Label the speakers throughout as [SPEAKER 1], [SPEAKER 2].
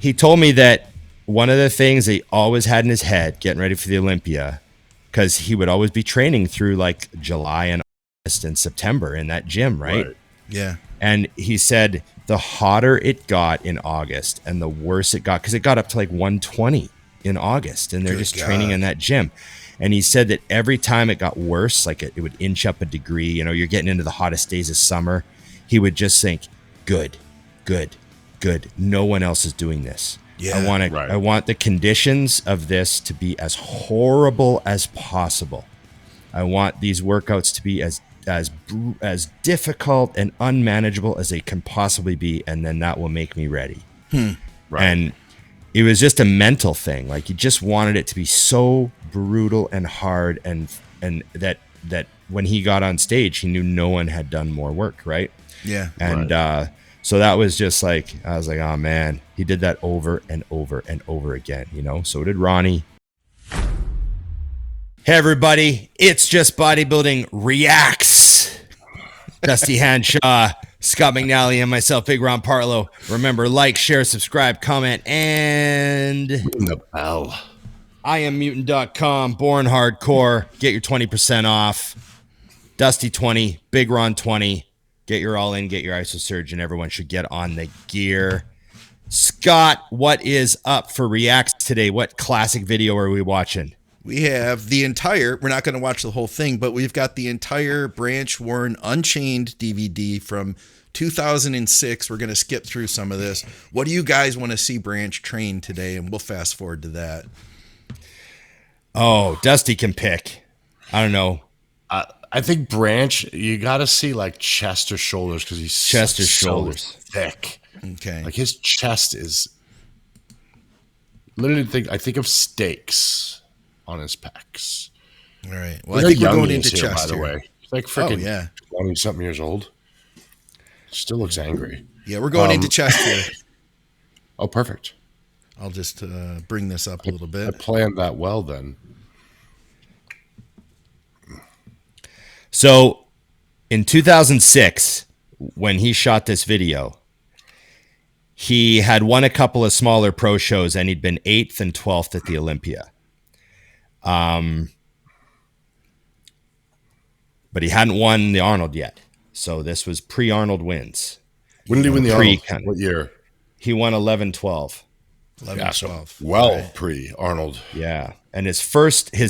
[SPEAKER 1] he told me that one of the things that he always had in his head getting ready for the Olympia, because he would always be training through like July and August and September in that gym, right?
[SPEAKER 2] Yeah.
[SPEAKER 1] And he said the hotter it got in August and the worse it got, because it got up to like 120 in August, and they're just training in that gym. And he said that every time it got worse, like it would inch up a degree, you know, you're getting into the hottest days of summer, he would just think, good. No one else is doing this.
[SPEAKER 2] Yeah,
[SPEAKER 1] I want the conditions of this to be as horrible as possible. I want these workouts to be as difficult and unmanageable as they can possibly be, and then that will make me ready.
[SPEAKER 2] Right.
[SPEAKER 1] And it was just a mental thing. Like he just wanted it to be so brutal and hard, and that when he got on stage, he knew no one had done more work, right?
[SPEAKER 2] Yeah.
[SPEAKER 1] And so that was just like, I was like, oh man, he did that over and over and over again, you know? So did Ronnie. Hey everybody, it's Just Bodybuilding Reacts. Dusty Hanshaw, Scott McNally, and myself, Big Ron Partlow. Remember, like, share, subscribe, comment, and
[SPEAKER 3] ring the bell.
[SPEAKER 1] I am mutant.com, born hardcore. Get your 20% off. Dusty 20, Big Ron 20. Get your all in, get your IsoSurge, and everyone should get on the gear. Scott, what is up for Reacts today? What classic video are we watching?
[SPEAKER 2] We have the entire, we're not going to watch the whole thing, but we've got the entire Branch Warren Unchained DVD from 2006. We're going to skip through some of this. What do you guys want to see Branch train today? And we'll fast forward to that.
[SPEAKER 1] Oh, Dusty can pick. I don't know.
[SPEAKER 3] I think Branch, you got to see like chest or shoulders, because he's
[SPEAKER 1] chest or shoulders
[SPEAKER 3] so thick.
[SPEAKER 2] Okay.
[SPEAKER 3] Like his chest is literally, I think of steaks on his pecs.
[SPEAKER 2] All right. Well, I think we're going into chest
[SPEAKER 3] by the way. He's like freaking 20-something years old. Still looks angry.
[SPEAKER 2] Yeah, we're going into chest here.
[SPEAKER 3] Oh, perfect.
[SPEAKER 2] I'll just bring this up a little bit.
[SPEAKER 3] I planned that well then.
[SPEAKER 1] So in 2006, when he shot this video, he had won a couple of smaller pro shows, and he'd been 8th and 12th at the Olympia. But he hadn't won the Arnold yet. So this was pre-Arnold wins.
[SPEAKER 3] When did he win the Arnold? What year?
[SPEAKER 1] He won 11-12.
[SPEAKER 2] 11-12.
[SPEAKER 3] Well, pre-Arnold.
[SPEAKER 1] Yeah. And his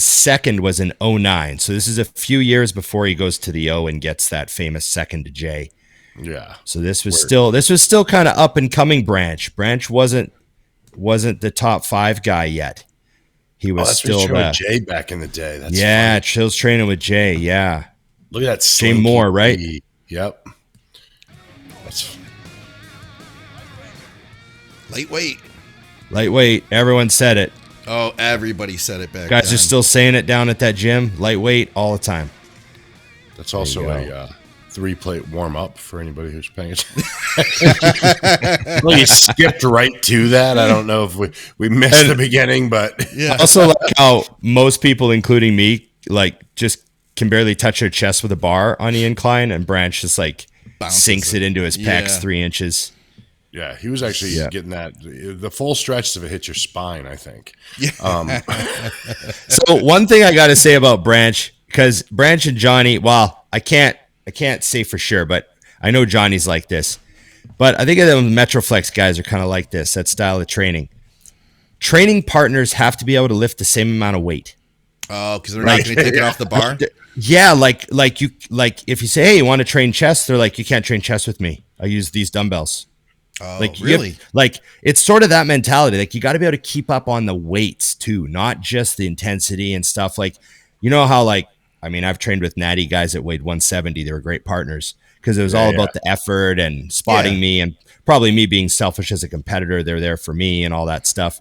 [SPEAKER 1] second was in 09. So this is a few years before he goes to the O and gets that famous second to J.
[SPEAKER 3] Yeah.
[SPEAKER 1] So this was still kind of up and coming Branch. Branch wasn't the top 5 guy yet. He was still
[SPEAKER 3] with Jay back in the day. That's
[SPEAKER 1] Chill's training with Jay. Yeah.
[SPEAKER 3] Look at that.
[SPEAKER 1] Jay Moore, right?
[SPEAKER 3] Yep. That's
[SPEAKER 1] Lightweight. Everyone said it.
[SPEAKER 2] Oh, everybody said it back
[SPEAKER 1] Guys
[SPEAKER 2] then.
[SPEAKER 1] are still saying it down at that gym. Lightweight all the time.
[SPEAKER 3] That's also a 3-plate warm-up for anybody who's paying attention. Well, you skipped right to that. I don't know if we missed the beginning, but
[SPEAKER 2] yeah.
[SPEAKER 1] Also, like how most people, including me, like just can barely touch their chest with a bar on the incline, and Branch just like sinks it into his pecs 3 inches.
[SPEAKER 3] Yeah, he was actually getting that. The full stretch of it hits your spine, I think.
[SPEAKER 2] Yeah.
[SPEAKER 1] So one thing I got to say about Branch, because Branch and Johnny, well, I can't say for sure, but I know Johnny's like this. But I think the Metroflex guys are kind of like this, that style of training. Training partners have to be able to lift the same amount of weight.
[SPEAKER 2] Oh, because they're not going to take it off the bar?
[SPEAKER 1] Yeah, like if you say, hey, you want to train chest? They're like, you can't train chest with me. I use these dumbbells.
[SPEAKER 2] Oh,
[SPEAKER 1] like,
[SPEAKER 2] really?
[SPEAKER 1] It's sort of that mentality. Like, you got to be able to keep up on the weights too, not just the intensity and stuff. Like, you know how, like, I mean, I've trained with natty guys that weighed 170. They were great partners because it was all about the effort and spotting me, and probably me being selfish as a competitor. They're there for me and all that stuff.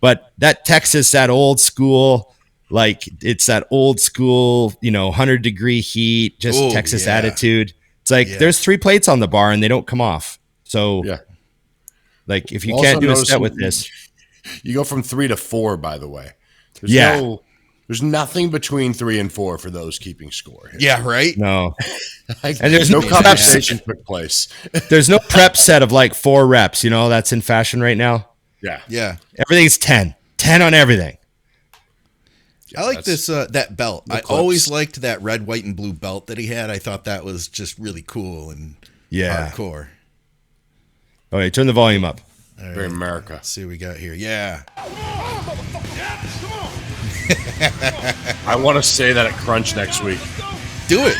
[SPEAKER 1] But that Texas, that old school, like it's that old school, 100-degree heat, just Texas attitude. It's like there's 3 plates on the bar and they don't come off. So like if you can't do a set with this,
[SPEAKER 3] you go from 3 to 4, by the way. There's nothing between 3 and 4 for those keeping score.
[SPEAKER 2] Yeah, right?
[SPEAKER 1] No.
[SPEAKER 3] And there's no conversation took place.
[SPEAKER 1] There's no prep set of like 4 reps, that's in fashion right now.
[SPEAKER 2] Yeah.
[SPEAKER 1] Everything's 10. 10 on everything.
[SPEAKER 2] I like this that belt. I always liked that red, white, and blue belt that he had. I thought that was just really cool and hardcore.
[SPEAKER 1] Okay, turn the volume up.
[SPEAKER 2] Right.
[SPEAKER 3] Very America.
[SPEAKER 2] Let's see what we got here. Yeah.
[SPEAKER 3] I want to say that at Crunch next week.
[SPEAKER 2] Do it.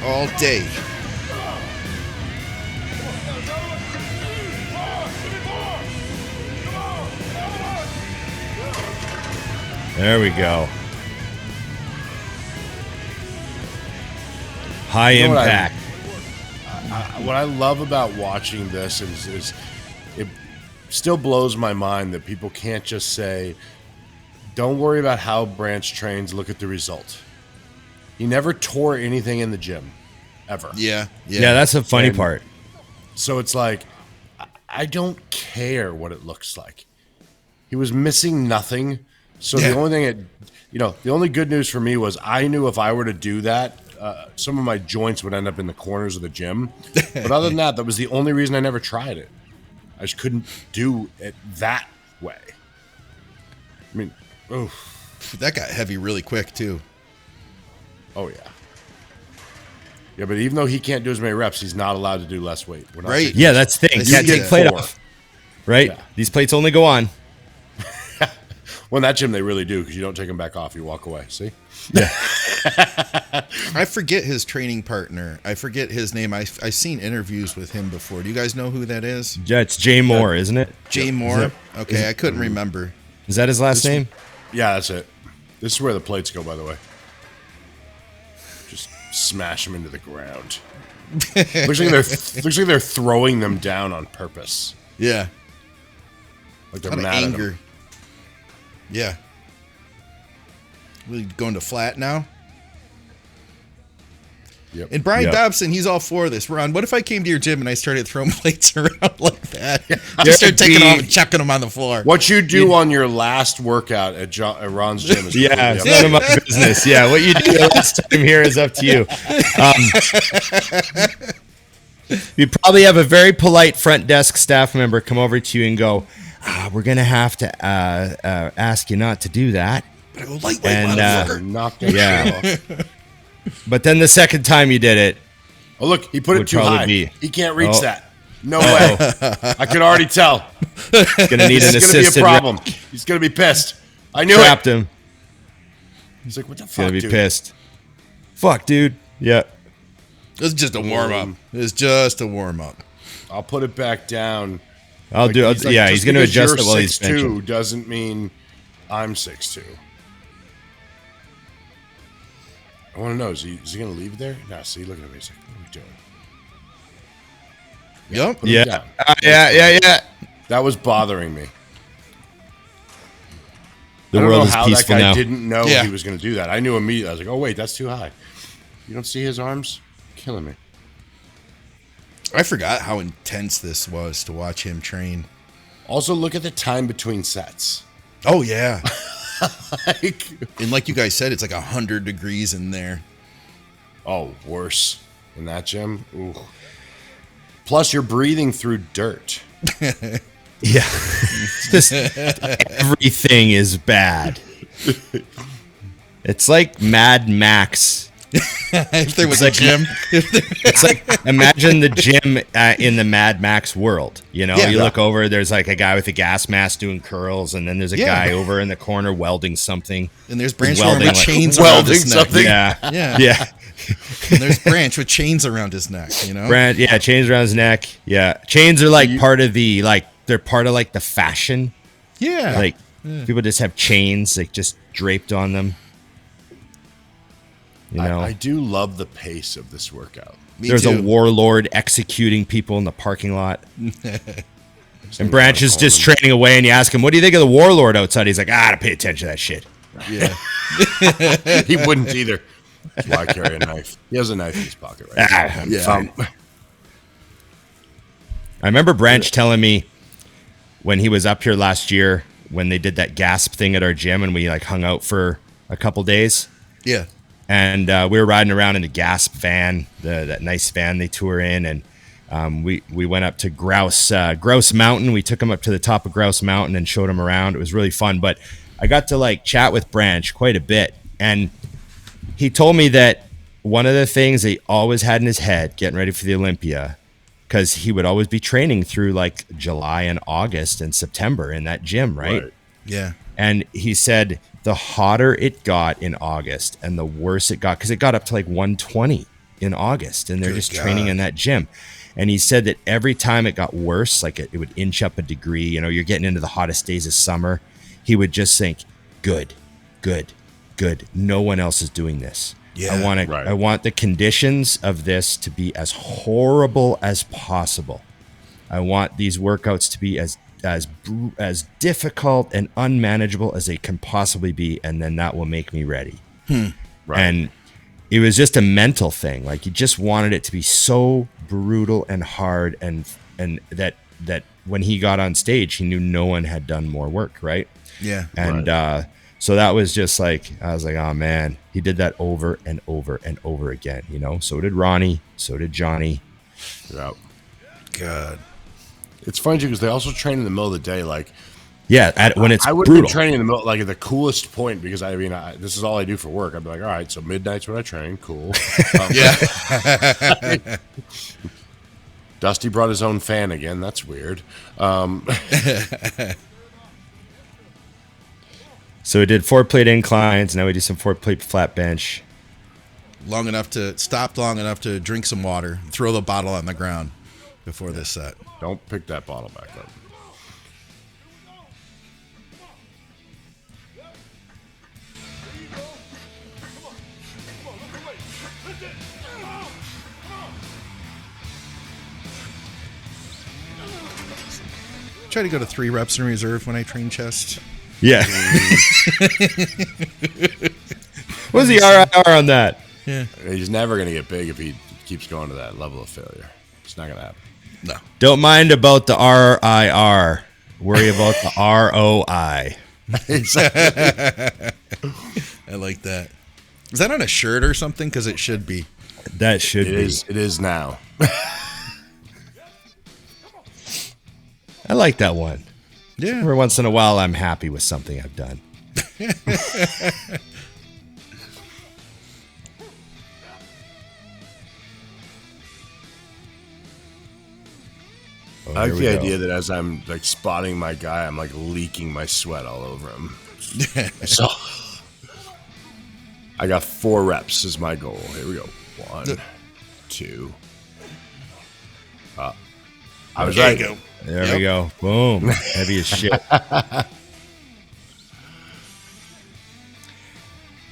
[SPEAKER 2] All day.
[SPEAKER 1] There we go. High impact.
[SPEAKER 3] What I love about watching this is it still blows my mind that people can't just say, don't worry about how Branch trains, look at the result. He never tore anything in the gym, ever.
[SPEAKER 2] Yeah.
[SPEAKER 1] Yeah, that's the funny part.
[SPEAKER 3] So it's like, I don't care what it looks like. He was missing nothing. So the only thing, the only good news for me was I knew if I were to do that, some of my joints would end up in the corners of the gym. But other than that, that was the only reason I never tried it. I just couldn't do it that way. I mean,
[SPEAKER 2] that got heavy really quick too.
[SPEAKER 3] Oh yeah. Yeah, but even though he can't do as many reps, he's not allowed to do less weight.
[SPEAKER 2] Right.
[SPEAKER 1] Yeah, that's the thing. You can't take plate off. Right? Yeah. These plates only go on.
[SPEAKER 3] Well, in that gym, they really do, because you don't take them back off. You walk away. See?
[SPEAKER 1] Yeah.
[SPEAKER 2] I forget his training partner. I forget his name. I've seen interviews with him before. Do you guys know who that is?
[SPEAKER 1] Yeah, it's Jay Moore, isn't it?
[SPEAKER 2] Jay Moore? Okay, I couldn't remember.
[SPEAKER 1] Is that his last name?
[SPEAKER 3] Yeah, that's it. This is where the plates go, by the way. Just smash them into the ground. looks like they're throwing them down on purpose.
[SPEAKER 2] Yeah.
[SPEAKER 3] Like they're mad at him.
[SPEAKER 2] Yeah. We going to flat now?
[SPEAKER 3] Yep.
[SPEAKER 2] And Brian Dobson, he's all for this. Ron, what if I came to your gym and I started throwing plates around like that? Just start taking them off and chucking them on the floor.
[SPEAKER 3] What you do on your last workout at Ron's gym is
[SPEAKER 1] it's none of my business. Yeah, what you do the last time here is up to you. You probably have a very polite front desk staff member come over to you and go, we're going to have to ask you not to do that.
[SPEAKER 2] But I go, lightweight, motherfucker.
[SPEAKER 3] Knock that shit off.
[SPEAKER 1] But then the second time you did it.
[SPEAKER 3] Oh, look, he put it too high. He can't reach that. No way. I could already tell.
[SPEAKER 1] He's going to need an assistant.
[SPEAKER 3] It's going to be a problem. He's going to be pissed. I knew
[SPEAKER 1] Trapped him.
[SPEAKER 3] He's like, what the fuck,
[SPEAKER 1] dude? He's going to be pissed. Fuck, dude. Yeah.
[SPEAKER 2] This is just a warm-up. It's just a warm-up.
[SPEAKER 3] I'll put it back down.
[SPEAKER 1] I'll do it. Yeah, he's going to adjust it while he's benching.
[SPEAKER 3] 6'2" doesn't mean I'm 6'2". I want to know, is he going to leave there? No, see, look at him. He's like, what are we doing?
[SPEAKER 2] Yep.
[SPEAKER 1] Yeah.
[SPEAKER 3] That was bothering me.
[SPEAKER 1] The world is peaceful now.
[SPEAKER 3] I didn't know he was going to do that. I knew immediately. I was like, oh, wait, that's too high. You don't see his arms? Killing me.
[SPEAKER 2] I forgot how intense this was to watch him train.
[SPEAKER 3] Also, look at the time between sets.
[SPEAKER 2] Oh, yeah. And like you guys said, it's like 100 degrees in there.
[SPEAKER 3] Oh, worse in that gym. Ooh. Plus, you're breathing through dirt.
[SPEAKER 1] Yeah, just everything is bad. It's like Mad Max.
[SPEAKER 2] If there was a gym,
[SPEAKER 1] it's like imagine the gym in the Mad Max world. You know, you look over, there's like a guy with a gas mask doing curls, and then there's a guy over in the corner welding something.
[SPEAKER 2] And there's Branch with chains around his neck.
[SPEAKER 1] Yeah.
[SPEAKER 2] And there's Branch with chains around his neck. You know,
[SPEAKER 1] chains around his neck. Yeah, chains are like part of the they're part of like the fashion.
[SPEAKER 2] Yeah,
[SPEAKER 1] like people just have chains like just draped on them. You know?
[SPEAKER 3] I do love the pace of this workout.
[SPEAKER 1] There's a warlord executing people in the parking lot. And Branch is just training away, and you ask him, what do you think of the warlord outside? He's like, I gotta pay attention to that shit.
[SPEAKER 2] Yeah.
[SPEAKER 3] He wouldn't either. That's why I carry a knife. He has a knife in his pocket right now.
[SPEAKER 1] I remember Branch telling me when he was up here last year, when they did that gasp thing at our gym, and we like hung out for a couple days.
[SPEAKER 2] Yeah.
[SPEAKER 1] And we were riding around in the Gasp van, that nice van they tour in, and we went up to Grouse Mountain. We took him up to the top of Grouse Mountain and showed him around. It was really fun, but I got to like chat with Branch quite a bit, and he told me that one of the things he always had in his head getting ready for the Olympia, because he would always be training through like July and August and September in that gym, right?
[SPEAKER 2] Yeah.
[SPEAKER 1] And he said the hotter it got in August and the worse it got, because it got up to like 120 in August, and they're
[SPEAKER 2] Good
[SPEAKER 1] just
[SPEAKER 2] God.
[SPEAKER 1] training in that gym. And he said that every time it got worse, like it would inch up a degree, you know, you're getting into the hottest days of summer, he would just think, good. No one else is doing this.
[SPEAKER 2] Yeah,
[SPEAKER 1] I want the conditions of this to be as horrible as possible. I want these workouts to be as difficult and unmanageable as they can possibly be, and then that will make me ready.
[SPEAKER 3] Right.
[SPEAKER 1] And it was just a mental thing. Like, he just wanted it to be so brutal and hard, and that when he got on stage, he knew no one had done more work, right?
[SPEAKER 2] Yeah.
[SPEAKER 1] And so that was just like, I was like, oh man, he did that over and over and over again, you know? So did Ronnie, so did Johnny.
[SPEAKER 3] Yeah.
[SPEAKER 2] God.
[SPEAKER 3] It's funny too because they also train in the middle of the day. Like,
[SPEAKER 1] Yeah, when it's
[SPEAKER 3] I would
[SPEAKER 1] brutal.
[SPEAKER 3] be training in the middle, like at the coolest point, because I mean, this is all I do for work. I'd be like, all right, so midnight's when I train. Cool.
[SPEAKER 2] Yeah.
[SPEAKER 3] Dusty brought his own fan again. That's weird.
[SPEAKER 1] So we did 4-plate inclines. Now we do some 4-plate flat bench.
[SPEAKER 2] Long enough to drink some water, throw the bottle on the ground before this set.
[SPEAKER 3] Don't pick that bottle back up.
[SPEAKER 2] Try to go to 3 reps in reserve when I train chest.
[SPEAKER 1] Yeah. What's the RIR on that?
[SPEAKER 2] Yeah.
[SPEAKER 3] He's never going to get big if he keeps going to that level of failure. It's not going to happen.
[SPEAKER 2] No.
[SPEAKER 1] Don't mind about the RIR. Worry about the ROI.
[SPEAKER 2] I like that. Is that on a shirt or something? Because it should be.
[SPEAKER 1] That should be.
[SPEAKER 3] It is now.
[SPEAKER 1] I like that one.
[SPEAKER 2] Yeah.
[SPEAKER 1] Every once in a while, I'm happy with something I've done. Oh,
[SPEAKER 3] I like
[SPEAKER 1] here
[SPEAKER 3] the
[SPEAKER 1] we go.
[SPEAKER 3] idea that as I'm like spotting my guy, I'm like leaking my sweat all over him. So I got 4 reps is my goal. Here we go. 1, 2. I was
[SPEAKER 2] There
[SPEAKER 3] right.
[SPEAKER 2] you go.
[SPEAKER 1] There we go. Boom. Heavy as shit.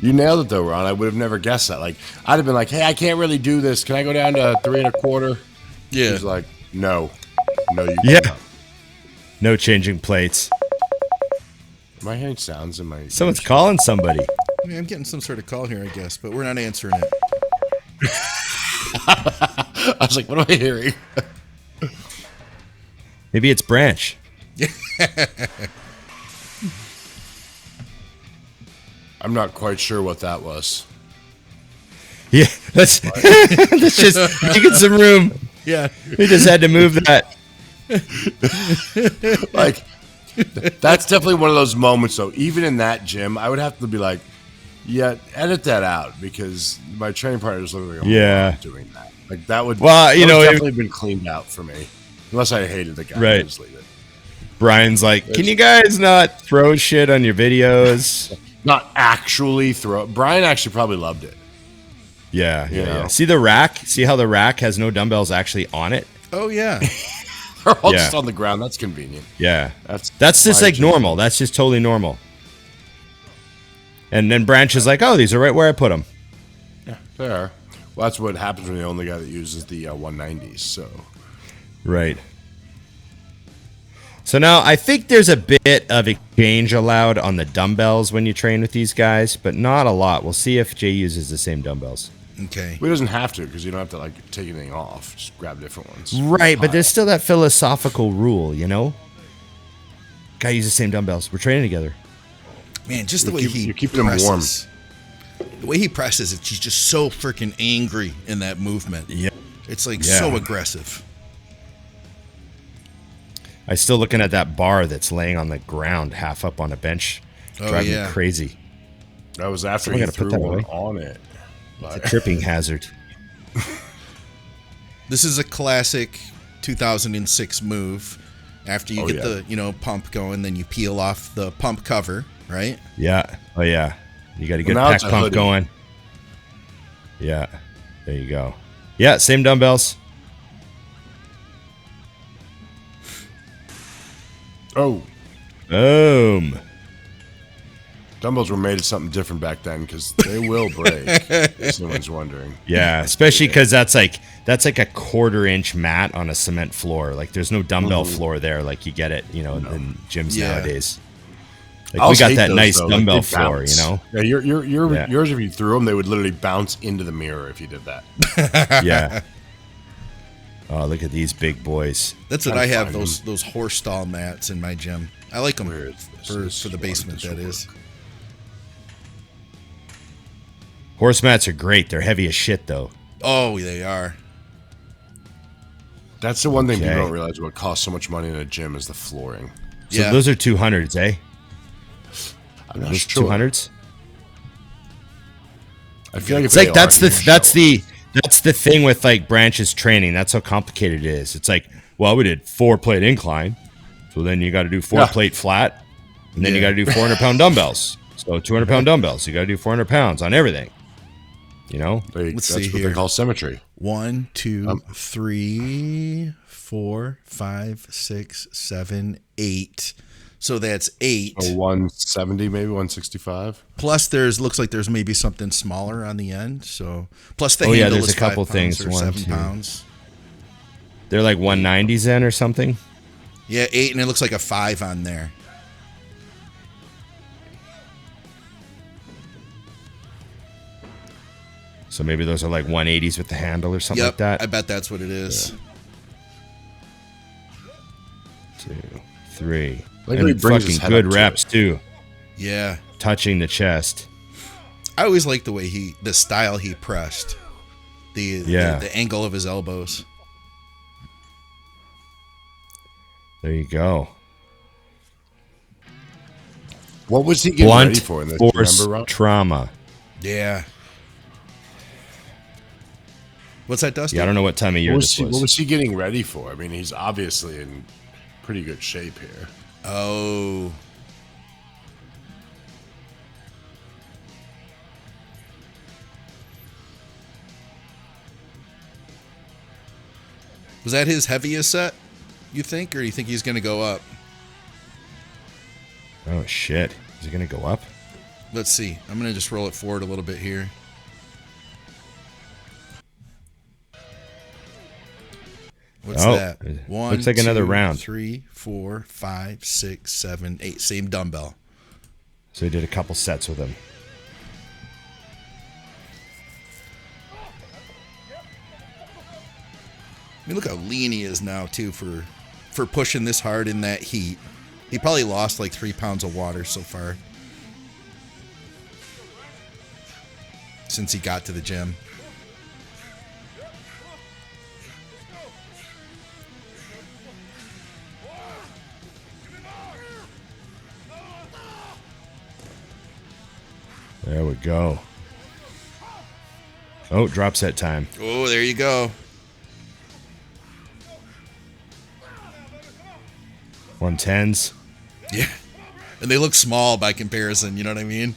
[SPEAKER 3] You nailed it though, Ron. I would have never guessed that. Like, I'd have been like, "Hey, I can't really do this. Can I go down to 3 1/4?"
[SPEAKER 2] Yeah.
[SPEAKER 3] He's like, "No, you
[SPEAKER 1] Yeah.
[SPEAKER 3] cannot."
[SPEAKER 1] No changing plates.
[SPEAKER 3] Am I hearing sounds in my?
[SPEAKER 1] Someone's calling somebody.
[SPEAKER 2] Yeah, I'm getting some sort of call here, I guess, but we're not answering it.
[SPEAKER 3] I was like, "What am I hearing?"
[SPEAKER 1] Maybe it's Branch.
[SPEAKER 3] I'm not quite sure what that was.
[SPEAKER 1] Yeah, let's just make it some room.
[SPEAKER 2] Yeah.
[SPEAKER 1] We just had to move that.
[SPEAKER 3] Like, that's definitely one of those moments, though. Even in that gym, I would have to be like, "Yeah, edit that out," because my training partner is literally doing that. Like that would definitely been cleaned out for me, unless I hated the guy.
[SPEAKER 1] Right.
[SPEAKER 3] Just leave it.
[SPEAKER 1] Brian's like, can you guys not throw shit on your videos?
[SPEAKER 3] Not actually throw. Brian actually probably loved it.
[SPEAKER 1] Yeah. See the rack? See how the rack has no dumbbells actually on it?
[SPEAKER 2] Oh, yeah.
[SPEAKER 3] They're all just on the ground. That's convenient.
[SPEAKER 1] Yeah.
[SPEAKER 3] That's
[SPEAKER 1] just like normal. That's just totally normal. And then Branch is like, oh, these are right where I put them.
[SPEAKER 3] Yeah, they are. Well, that's what happens when you're the only guy that uses the 190s. So,
[SPEAKER 1] right. So now I think there's a bit of exchange allowed on the dumbbells when you train with these guys, but not a lot. We'll see if Jay uses the same dumbbells.
[SPEAKER 2] Okay.
[SPEAKER 3] Well, he doesn't have to because you don't have to like take anything off. Just grab different ones.
[SPEAKER 1] Right, but there's still that philosophical rule, you know? Gotta use the same dumbbells. We're training together.
[SPEAKER 2] Man, just the way
[SPEAKER 3] you're keeping them warm.
[SPEAKER 2] The way he presses it, he's just so freaking angry in that movement.
[SPEAKER 1] Yeah.
[SPEAKER 2] It's like so aggressive.
[SPEAKER 1] I'm still looking at that bar that's laying on the ground, half up on a bench, driving me crazy.
[SPEAKER 3] That was after
[SPEAKER 1] Someone
[SPEAKER 3] he
[SPEAKER 1] gotta put
[SPEAKER 3] threw
[SPEAKER 1] that
[SPEAKER 3] one
[SPEAKER 1] away.
[SPEAKER 3] on it.
[SPEAKER 1] It's a tripping hazard.
[SPEAKER 2] This is a classic 2006 move. After you get the pump going, then you peel off the pump cover, right?
[SPEAKER 1] Yeah. Oh yeah. You got a good
[SPEAKER 3] now
[SPEAKER 1] pec
[SPEAKER 3] it's a
[SPEAKER 1] pump
[SPEAKER 3] hoodie.
[SPEAKER 1] going. Yeah. There you go. Yeah. Same dumbbells.
[SPEAKER 3] Oh,
[SPEAKER 1] Boom.
[SPEAKER 3] dumbbells were made of something different back then because they will break. If someone's wondering.
[SPEAKER 1] Yeah, especially because that's like a 1/4 inch mat on a cement floor. Like there's no dumbbell floor there, like you get it, in gyms nowadays. Like
[SPEAKER 3] I
[SPEAKER 1] we
[SPEAKER 3] also
[SPEAKER 1] got
[SPEAKER 3] hate
[SPEAKER 1] that
[SPEAKER 3] those,
[SPEAKER 1] nice
[SPEAKER 3] though. Like,
[SPEAKER 1] dumbbell
[SPEAKER 3] they
[SPEAKER 1] floor,
[SPEAKER 3] bounce. Yeah, yours, if you threw them, they would literally bounce into the mirror if you did that.
[SPEAKER 1] Yeah. Oh, look at these big boys.
[SPEAKER 2] That's what I have. Those horse stall mats in my gym. I like them for the basement. That is.
[SPEAKER 1] Horse mats are great. They're heavy as shit, though.
[SPEAKER 2] Oh, they are.
[SPEAKER 3] That's the one thing people
[SPEAKER 1] Okay.
[SPEAKER 3] don't realize what costs so much money in a gym is the flooring.
[SPEAKER 1] So
[SPEAKER 2] Yeah.
[SPEAKER 1] those are 200s, eh?
[SPEAKER 3] I'm not
[SPEAKER 1] Those
[SPEAKER 3] sure.
[SPEAKER 1] 200s.
[SPEAKER 3] I feel like
[SPEAKER 1] It's like that's the thing with like branches training. That's how complicated it is. It's like, well, we did 4-plate incline, so then you got to do 4-plate flat, and then you got to do 400-pound dumbbells. So 200-pound dumbbells, you got to do 400 pounds on everything.
[SPEAKER 2] Let's see
[SPEAKER 3] that's what
[SPEAKER 2] here.
[SPEAKER 3] they call symmetry.
[SPEAKER 2] 1, 2, 3, 4, 5, 6, 7, 8. So that's 8.
[SPEAKER 3] A 170, maybe 165.
[SPEAKER 2] Plus, looks like there's maybe something smaller on the end. So plus the
[SPEAKER 1] Oh, yeah,
[SPEAKER 2] handle
[SPEAKER 1] there's
[SPEAKER 2] is
[SPEAKER 1] a couple
[SPEAKER 2] 5 pounds
[SPEAKER 1] things.
[SPEAKER 2] or
[SPEAKER 1] 1,
[SPEAKER 2] 7
[SPEAKER 1] 2.
[SPEAKER 2] pounds.
[SPEAKER 1] They're like 190s then or something.
[SPEAKER 2] Yeah, 8, and it looks like a 5 on there.
[SPEAKER 1] So maybe those are like 180s with the handle or something like that.
[SPEAKER 2] I bet that's what it is.
[SPEAKER 1] 2, 3.
[SPEAKER 3] Like when he
[SPEAKER 1] And
[SPEAKER 3] brings his
[SPEAKER 1] fucking
[SPEAKER 3] head
[SPEAKER 1] good
[SPEAKER 3] up to
[SPEAKER 1] reps too.
[SPEAKER 2] Yeah,
[SPEAKER 1] Touching the chest.
[SPEAKER 2] I always liked the way the style he pressed, the angle of his elbows.
[SPEAKER 1] There you go.
[SPEAKER 3] What was he getting
[SPEAKER 1] Blunt
[SPEAKER 3] ready for in this? Do you
[SPEAKER 1] force
[SPEAKER 3] remember, Rob?
[SPEAKER 1] trauma.
[SPEAKER 2] Yeah. What's that, Dusty?
[SPEAKER 1] Yeah, I don't know what time of year
[SPEAKER 3] What
[SPEAKER 1] this
[SPEAKER 3] what
[SPEAKER 1] was.
[SPEAKER 3] was he getting ready for? I mean, he's obviously in pretty good shape here.
[SPEAKER 2] Oh. Was that his heaviest set, you think? Or do you think he's going to go up?
[SPEAKER 1] Oh shit. Is it gonna go up?
[SPEAKER 2] Let's see. I'm going to just roll it forward a little bit here. What's that? One,
[SPEAKER 1] looks like another round.
[SPEAKER 2] 3, 4, 5, 6, 7, 8. Same dumbbell.
[SPEAKER 1] So he did a couple sets with him.
[SPEAKER 2] I mean, look how lean he is now, too, for pushing this hard in that heat. He probably lost like 3 pounds of water so far since he got to the gym.
[SPEAKER 1] There we go. Oh, drop set time.
[SPEAKER 2] Oh, there you go.
[SPEAKER 1] 110s.
[SPEAKER 2] Yeah. And they look small by comparison, you know what I mean?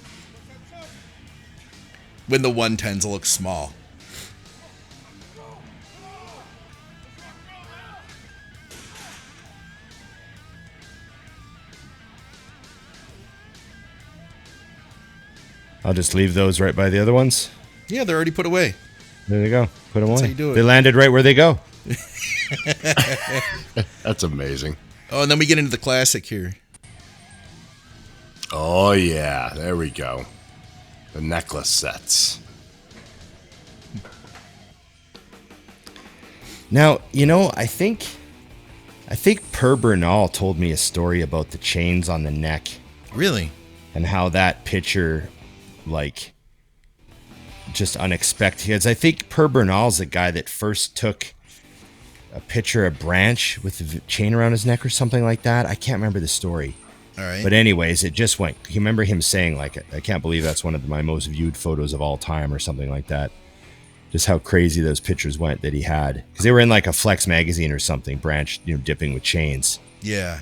[SPEAKER 2] When the 110s look small.
[SPEAKER 1] I'll just leave those right by the other ones.
[SPEAKER 2] Yeah, they're already put away.
[SPEAKER 1] There they go. Put them away.
[SPEAKER 2] how you do it.
[SPEAKER 1] They landed right where they go.
[SPEAKER 3] That's amazing.
[SPEAKER 2] Oh, and then we get into the classic here.
[SPEAKER 3] Oh, yeah. There we go. The necklace sets.
[SPEAKER 1] Now, I think Per Bernal told me a story about the chains on the neck
[SPEAKER 2] Really?
[SPEAKER 1] and how that picture, like, just unexpected. Because I think Per Bernal's the guy that first took a picture of Branch with the chain around his neck or something like that. I can't remember the story.
[SPEAKER 2] All right.
[SPEAKER 1] But anyways, it just went. You remember him saying, like, I can't believe that's one of my most viewed photos of all time or something like that. Just how crazy those pictures went that he had. Because they were in like a Flex magazine or something, Branch, dipping with chains.
[SPEAKER 2] Yeah.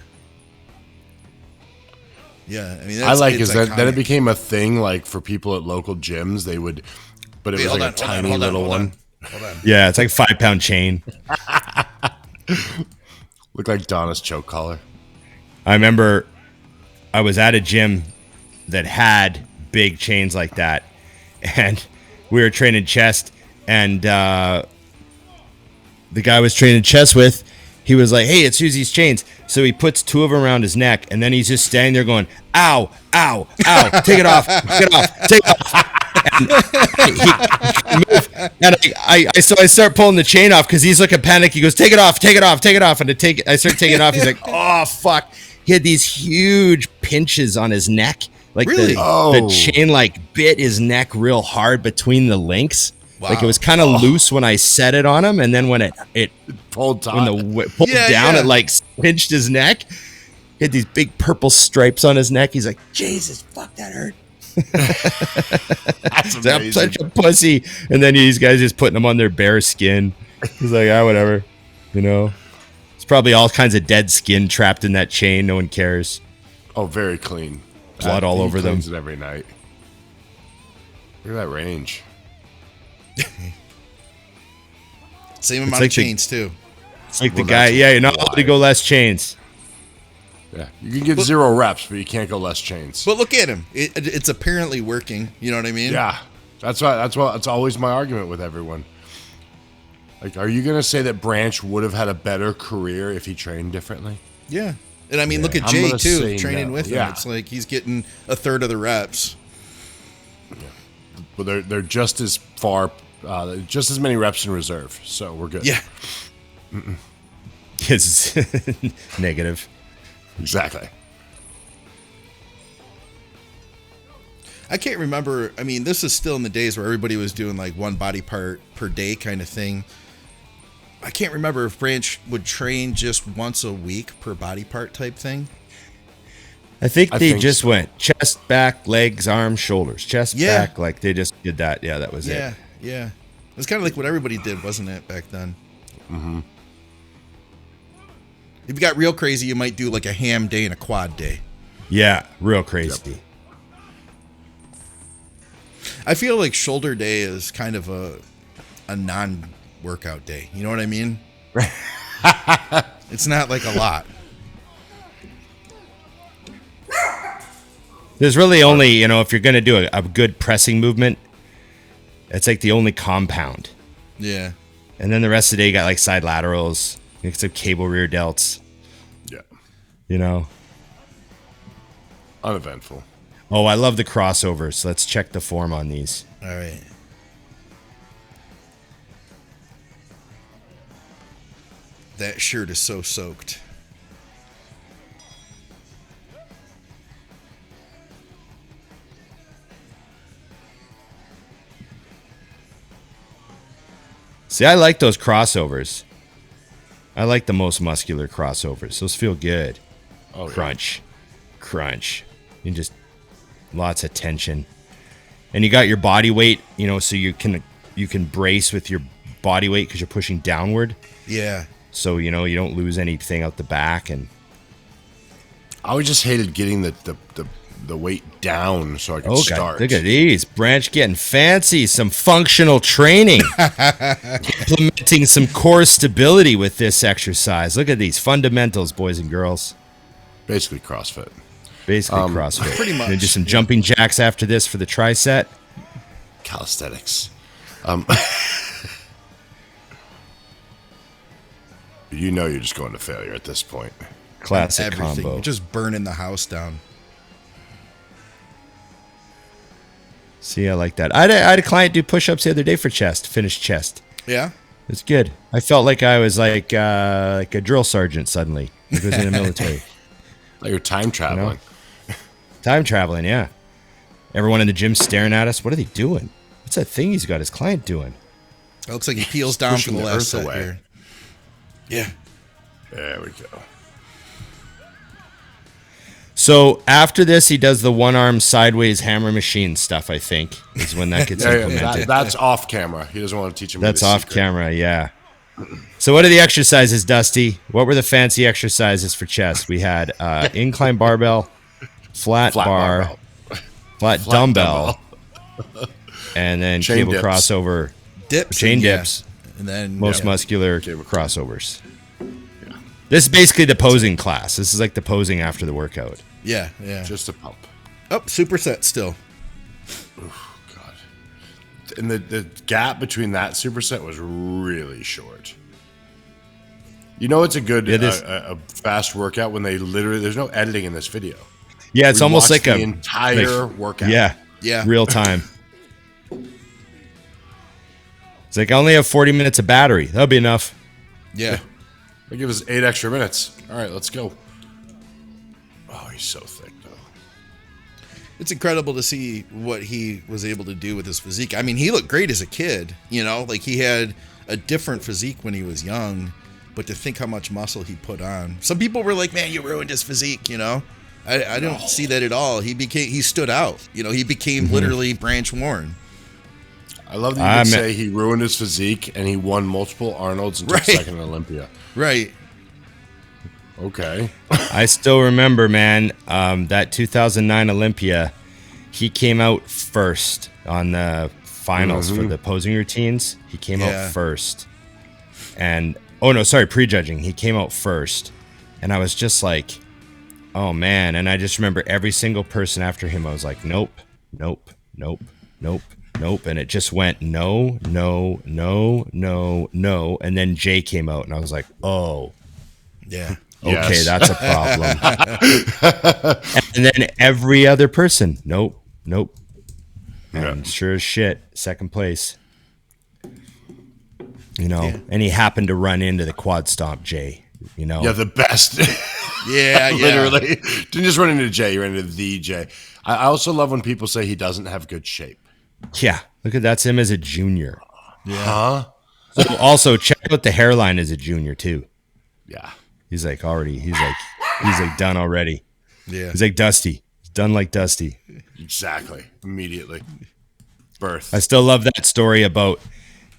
[SPEAKER 2] Yeah. I mean,
[SPEAKER 3] I like is that then it became a thing, like for people at local gyms, they would, but it was like a tiny little one.
[SPEAKER 2] Hold on.
[SPEAKER 1] Yeah, it's like a 5-pound chain.
[SPEAKER 3] Looked like Donna's choke collar.
[SPEAKER 1] I remember I was at a gym that had big chains like that, and we were training chest, and the guy I was training chest with, he was like, "Hey, let's use these chains." So he puts 2 of them around his neck, and then he's just standing there going, "Ow, ow, ow, take it off, take it off, take it off." And so I start pulling the chain off because he's looking panicked. He goes, "Take it off, take it off, take it off." And I start taking it off. He's like, "Oh, fuck." He had these huge pinches on his neck. Like
[SPEAKER 2] really?
[SPEAKER 1] the chain like bit his neck real hard between the links. Wow. Like it was kind of loose when I set it on him, and then when it
[SPEAKER 3] pulled
[SPEAKER 1] down, it like pinched his neck. He had these big purple stripes on his neck. He's like, "Jesus, fuck, that hurt."
[SPEAKER 3] That's amazing.
[SPEAKER 1] I'm such a pussy. And then these guys just putting them on their bare skin. He's like, whatever. It's probably all kinds of dead skin trapped in that chain. No one cares.
[SPEAKER 3] Oh, very clean.
[SPEAKER 1] Blood all over them.
[SPEAKER 3] It every night. Look at that range.
[SPEAKER 2] Same amount of chains too.
[SPEAKER 1] It's like the guy. Yeah, you're not allowed to go less chains.
[SPEAKER 3] Yeah, you can get 0 reps, but you can't go less chains.
[SPEAKER 2] But look at him; it's apparently working. You know what I mean?
[SPEAKER 3] Yeah, that's always my argument with everyone. Like, are you gonna say that Branch would have had a better career if he trained differently?
[SPEAKER 2] Yeah, and I mean, look at Jay too, training with him. It's like he's getting a third of the reps.
[SPEAKER 3] Yeah. Well, they're just as far, just as many reps in reserve, so we're good.
[SPEAKER 2] Yeah,
[SPEAKER 1] it's negative.
[SPEAKER 3] Exactly.
[SPEAKER 2] I can't remember. I mean, this is still in the days where everybody was doing like 1 body part per day kind of thing. I can't remember if Branch would train just once a week per body part type thing.
[SPEAKER 1] I think they just went chest, back, legs, arms, shoulders, chest, back. Like they just did that. Yeah, that was it.
[SPEAKER 2] Yeah. It was kind of like what everybody did, wasn't it, back then?
[SPEAKER 3] Mm-hmm.
[SPEAKER 2] If you got real crazy, you might do like a ham day and a quad day.
[SPEAKER 1] Yeah, real crazy.
[SPEAKER 3] Yep.
[SPEAKER 2] I feel like shoulder day is kind of a non-workout day. You know what I mean? It's not like a lot.
[SPEAKER 1] There's really only, if you're going to do a good pressing movement, it's like the only compound.
[SPEAKER 2] Yeah.
[SPEAKER 1] And then the rest of the day you got like side laterals, some cable rear delts.
[SPEAKER 3] Yeah. Uneventful.
[SPEAKER 1] Oh, I love the crossovers. Let's check the form on these.
[SPEAKER 2] All right. That shirt is so soaked.
[SPEAKER 1] See, I like those crossovers. I like the most muscular crossovers. Those feel good.
[SPEAKER 3] Oh,
[SPEAKER 1] crunch. You just lots of tension. And you got your body weight, so you can brace with your body weight because you're pushing downward.
[SPEAKER 2] Yeah.
[SPEAKER 1] So, you don't lose anything out the back. And
[SPEAKER 3] I always just hated getting the weight down so I could start.
[SPEAKER 1] God, look at these. Branch getting fancy. Some functional training. Implementing some core stability with this exercise. Look at these fundamentals, boys and girls.
[SPEAKER 3] Basically CrossFit.
[SPEAKER 1] CrossFit.
[SPEAKER 2] Pretty much.
[SPEAKER 1] Gonna do some jumping jacks after this for the tricep.
[SPEAKER 3] Calisthenics. You're just going to failure at this point.
[SPEAKER 1] Classic
[SPEAKER 2] Everything.
[SPEAKER 1] combo.
[SPEAKER 2] You're just burning the house down.
[SPEAKER 1] See, I like that. I had a client do push-ups the other day for chest, finished chest.
[SPEAKER 2] Yeah?
[SPEAKER 1] It's good. I felt like I was like a drill sergeant suddenly. Like I was in the military.
[SPEAKER 3] Like you're time traveling.
[SPEAKER 1] Time traveling, yeah. Everyone in the gym staring at us. What are they doing? What's that thing he's got his client doing?
[SPEAKER 2] It looks like he peels down from the last set
[SPEAKER 3] away.
[SPEAKER 2] here. Yeah.
[SPEAKER 3] There we go.
[SPEAKER 1] So after this, he does the one arm sideways hammer machine stuff. I think is when that gets implemented.
[SPEAKER 3] That's off camera. He doesn't want to teach him.
[SPEAKER 1] That's off camera. Yeah. So what are the exercises, Dusty? What were the fancy exercises for chest? We had incline barbell, flat bar, flat dumbbell, and then
[SPEAKER 3] chain
[SPEAKER 1] cable
[SPEAKER 3] dips.
[SPEAKER 1] crossover,
[SPEAKER 2] Dips.
[SPEAKER 1] chain dips,
[SPEAKER 2] And then
[SPEAKER 1] most muscular crossovers. This is basically the posing class. This is like the posing after the workout.
[SPEAKER 2] Yeah.
[SPEAKER 3] Just a pump.
[SPEAKER 2] Oh, superset still.
[SPEAKER 3] Oh, God. And the gap between that superset was really short. You know, it's a good, a fast workout when they literally, there's no editing in this video.
[SPEAKER 1] Yeah, it's almost like
[SPEAKER 3] the entire workout.
[SPEAKER 1] Yeah, real time. It's like I only have 40 minutes of battery. That'll be enough.
[SPEAKER 2] Yeah.
[SPEAKER 3] They give us 8 extra minutes. All right, let's go. Oh, he's so thick, though.
[SPEAKER 2] It's incredible to see what he was able to do with his physique. I mean, he looked great as a kid, you know, like he had a different physique when he was young, but to think how much muscle he put on. Some people were like, man, you ruined his physique, you know? I don't see that at all. He stood out. You know, he became literally Branch Warren.
[SPEAKER 3] I love that you could say he ruined his physique and he won multiple Arnolds and took second in Olympia.
[SPEAKER 2] Right.
[SPEAKER 3] Okay.
[SPEAKER 1] I still remember, man, that 2009 Olympia, he came out first on the finals for the posing routines. He came out first. And, prejudging. He came out first. And I was just like, oh, man. And I just remember every single person after him, I was like, nope, nope, nope, nope. Nope. And it just went no. And then Jay came out and I was like, oh.
[SPEAKER 2] Yeah.
[SPEAKER 1] Okay, that's a problem. And then every other person, nope. And sure as shit, second place. You know, and he happened to run into the quad stomp Jay, you know.
[SPEAKER 3] Yeah, the best.
[SPEAKER 2] Yeah.
[SPEAKER 3] Literally. Didn't just run into Jay, you ran into the Jay. I also love when people say he doesn't have good shape.
[SPEAKER 1] Yeah, look at that's him as a junior.
[SPEAKER 2] Yeah.
[SPEAKER 3] Huh?
[SPEAKER 1] So also check out the hairline as a junior too.
[SPEAKER 3] Yeah.
[SPEAKER 1] He's like done already.
[SPEAKER 2] Yeah.
[SPEAKER 1] He's like Dusty. He's done like Dusty.
[SPEAKER 3] Exactly. Immediately. Birth.
[SPEAKER 1] I still love that story about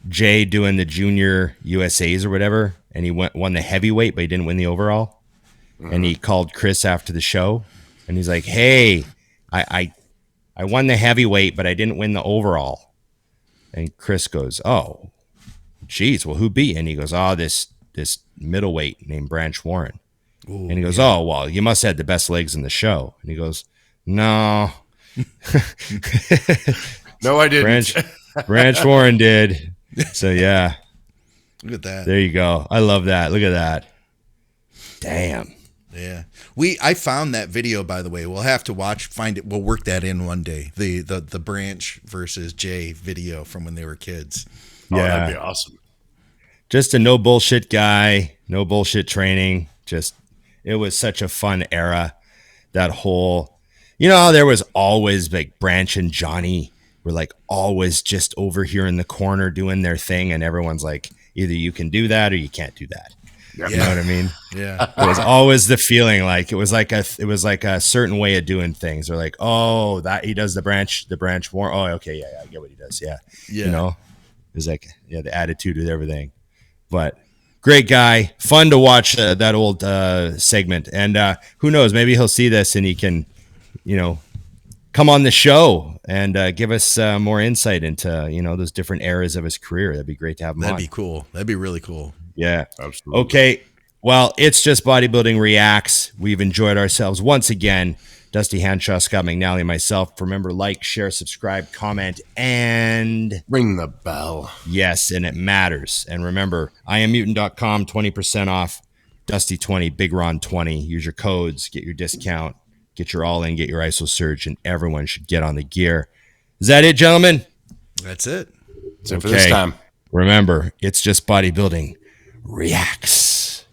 [SPEAKER 1] Jay doing the junior USAs or whatever, and he won the heavyweight, but he didn't win the overall. And he called Chris after the show, and he's like, "Hey, I won the heavyweight, but I didn't win the overall." And Chris goes, "Oh, geez, well, who beat?" And he goes, "Oh, this middleweight named Branch Warren."
[SPEAKER 2] Ooh,
[SPEAKER 1] and he goes, "Oh, well, you must have had the best legs in the show." And he goes, "No."
[SPEAKER 3] No, I didn't.
[SPEAKER 1] Branch Warren did. So, yeah.
[SPEAKER 2] Look at that.
[SPEAKER 1] There you go. I love that. Look at that. Damn.
[SPEAKER 2] Yeah. I found that video, by the way. We'll have to find it. We'll work that in one day. The Branch versus Jay video from when they were kids.
[SPEAKER 3] Oh,
[SPEAKER 1] Yeah.
[SPEAKER 3] that'd be awesome.
[SPEAKER 1] Just a no bullshit guy, no bullshit training. It was such a fun era. That whole, there was always like Branch and Johnny were like always just over here in the corner doing their thing. And everyone's like, either you can do that or you can't do that.
[SPEAKER 2] Yeah.
[SPEAKER 1] You know what I mean?
[SPEAKER 2] Yeah.
[SPEAKER 1] It was always the feeling like it was like a certain way of doing things. They're like, oh, that he does the branch war. Oh, okay, yeah, I get what he does. Yeah.
[SPEAKER 2] Yeah.
[SPEAKER 1] It was like, the attitude with everything. But great guy, fun to watch that old segment. And who knows, maybe he'll see this and he can, come on the show and give us more insight into, those different eras of his career. That'd be great to have him on.
[SPEAKER 2] That'd be cool. That'd be really cool.
[SPEAKER 1] Yeah.
[SPEAKER 3] Absolutely.
[SPEAKER 1] Okay. Well, it's just Bodybuilding Reacts. We've enjoyed ourselves once again. Dusty Hanshaw, Scott McNally, myself. Remember, like, share, subscribe, comment, and
[SPEAKER 3] ring the bell.
[SPEAKER 1] Yes, and it matters. And remember, IamMutant.com, 20% off. Dusty20, Big Ron 20. Use your codes, get your discount, get your all in, get your ISO surge, and everyone should get on the gear. Is that it, gentlemen?
[SPEAKER 2] That's it.
[SPEAKER 3] That's it for this time.
[SPEAKER 1] Remember, it's just Bodybuilding Reacts.